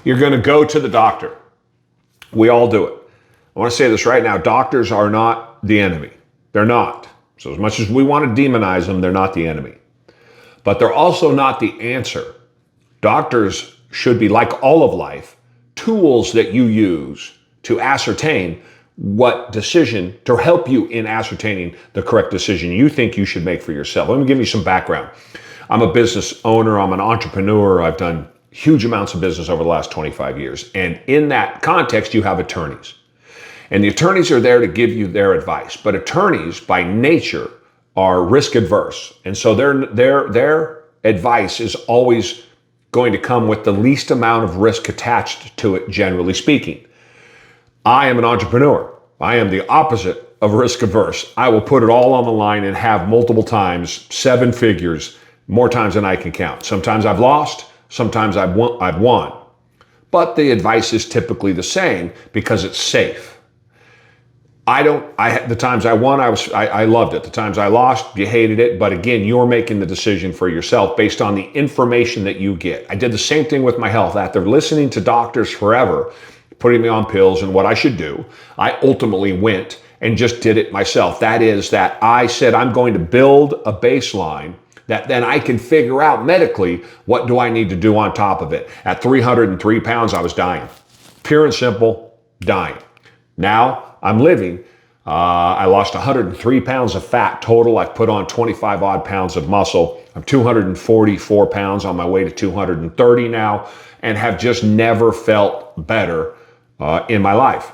You're going to go to the doctor. We all do it. I want to say this right now. Doctors are not the enemy. They're not. So as much as we want to demonize them, they're not the enemy. But they're also not the answer. Doctors should be, like all of life, tools that you use to ascertain what decision, to help you in ascertaining the correct decision you think you should make for yourself. Let me give you some background. I'm a business owner. I'm an entrepreneur. I've done huge amounts of business over the last 25 years. And in that context, you have attorneys. And the attorneys are there to give you their advice. But attorneys, by nature, are risk adverse. And so their advice is always going to come with the least amount of risk attached to it, generally speaking. I am an entrepreneur. I am the opposite of risk averse. I will put it all on the line and have multiple times, 7 figures, more times than I can count. Sometimes I've lost, sometimes I've won. But the advice is typically the same because it's safe. The times I won, I loved it. The times I lost, you hated it. But again, you're making the decision for yourself based on the information that you get. I did the same thing with my health. After listening to doctors forever, putting me on pills and what I should do, I ultimately went and just did it myself. That is that I said, I'm going to build a baseline that then I can figure out medically, what do I need to do on top of it? At 303 pounds, I was dying. Pure and simple, dying. Now I'm living. I lost 103 pounds of fat total. I've put on 25 odd pounds of muscle. I'm 244 pounds on my way to 230 now, and have just never felt better in my life.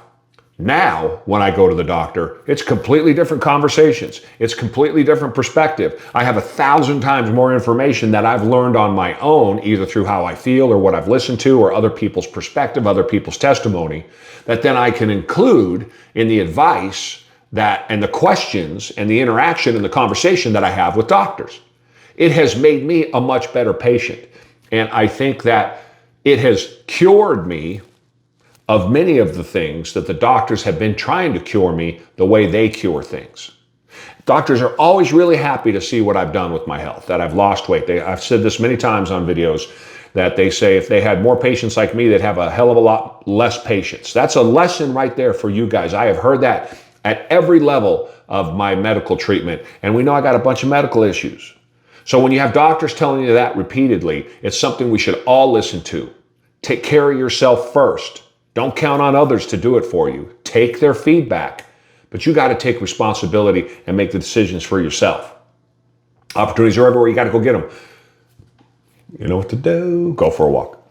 Now, when I go to the doctor, it's completely different conversations. It's completely different perspective. I have 1,000 times more information that I've learned on my own, either through how I feel or what I've listened to or other people's perspective, other people's testimony, that then I can include in the advice and the questions and the interaction and the conversation that I have with doctors. It has made me a much better patient. And I think that it has cured me of many of the things that the doctors have been trying to cure me the way they cure things. Doctors are always really happy to see what I've done with my health, that I've lost weight. I've said this many times on videos, that they say if they had more patients like me, they'd have a hell of a lot less patients. That's a lesson right there for you guys. I have heard that at every level of my medical treatment. And we know I got a bunch of medical issues. So when you have doctors telling you that repeatedly, it's something we should all listen to. Take care of yourself first. Don't count on others to do it for you. Take their feedback, but you got to take responsibility and make the decisions for yourself. Opportunities are everywhere. You got to go get them. You know what to do. Go for a walk.